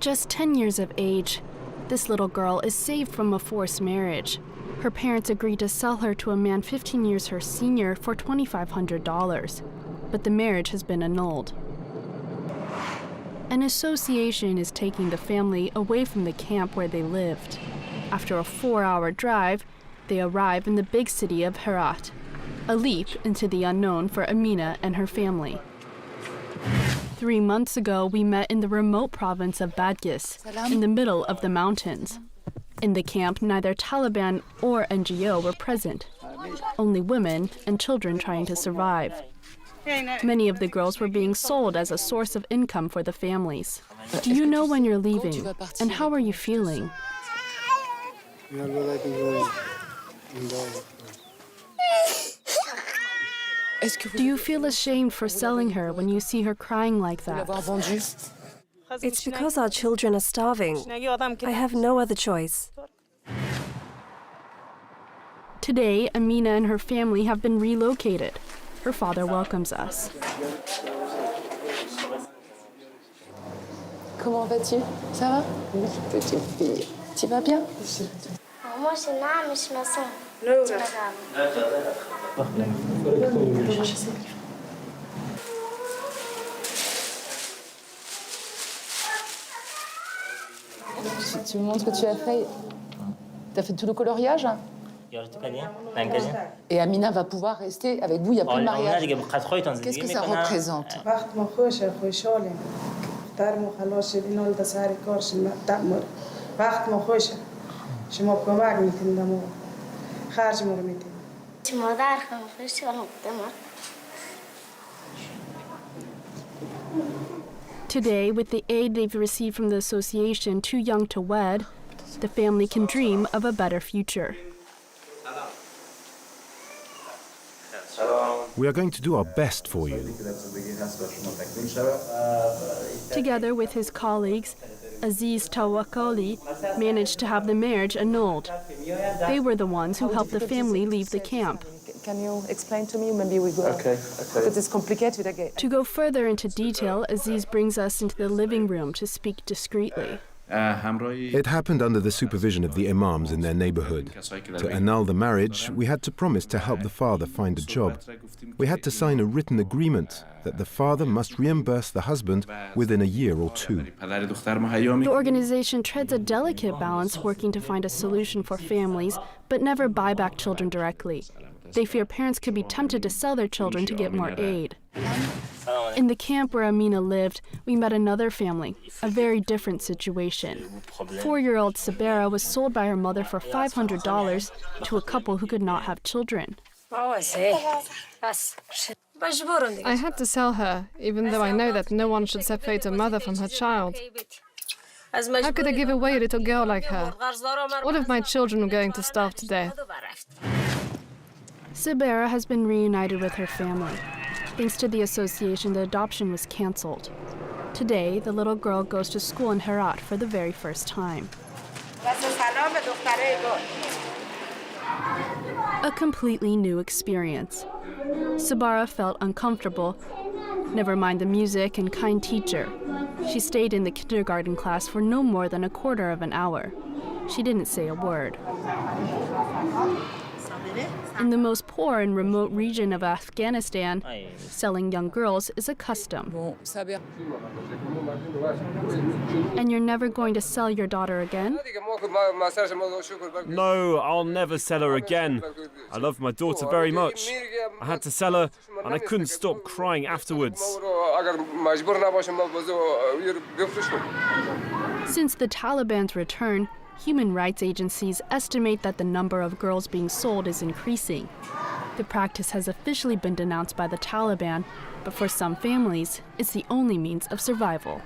just 10 years of age, this little girl is saved from a forced marriage. Her parents agreed to sell her to a man 15 years her senior for $2,500, but the marriage has been annulled. An association is taking the family away from the camp where they lived. After a 4-hour drive, they arrive in the big city of Herat, a leap into the unknown for Amina and her family. 3 months ago, we met in the remote province of Badghis, in the middle of the mountains. In the camp, neither Taliban or NGO were present, only women and children trying to survive. Many of the girls were being sold as a source of income for the families. Do you know when you're leaving, and how are you feeling? Do you feel ashamed for selling her when you see her crying like that? It's because our children are starving. I have no other choice. Today, Amina and her family have been relocated. Her father welcomes us. Comment vas-tu? Ça va? Petite fille. Tu vas bien? Moi, c'est là, mais je me sens. Tu me montres ce que tu as fait. Tu as fait tout le coloriage? Et Amina va pouvoir rester avec vous, il n'y a plus de mariage. Qu'est-ce que ça représente? Today, with the aid they've received from the association Too Young to Wed, the family can dream of a better future. We are going to do our best for you. Together with his colleagues, Aziz Tawakkali managed to have the marriage annulled. They were the ones who helped the family leave the camp. Can you explain to me? Maybe we go. Okay. Because it's complicated again. To go further into detail, Aziz brings us into the living room to speak discreetly. It happened under the supervision of the imams in their neighborhood. To annul the marriage, we had to promise to help the father find a job. We had to sign a written agreement that the father must reimburse the husband within a year or 2. The organization treads a delicate balance, working to find a solution for families, but never buy back children directly. They fear parents could be tempted to sell their children to get more aid. In the camp where Amina lived, we met another family, a very different situation. 4-year-old Sabera was sold by her mother for $500 to a couple who could not have children. I had to sell her, even though I know that no one should separate a mother from her child. How could I give away a little girl like her? All of my children were going to starve to death. Sabera has been reunited with her family. Thanks to the association, the adoption was canceled. Today, the little girl goes to school in Herat for the very first time. A completely new experience. Sabara felt uncomfortable. Never mind the music and kind teacher. She stayed in the kindergarten class for no more than a quarter of an hour. She didn't say a word. In the most poor and remote region of Afghanistan, selling young girls is a custom. And you're never going to sell your daughter again? No, I'll never sell her again. I love my daughter very much. I had to sell her, and I couldn't stop crying afterwards. Since the Taliban's return, human rights agencies estimate that the number of girls being sold is increasing. The practice has officially been denounced by the Taliban, but for some families, it's the only means of survival.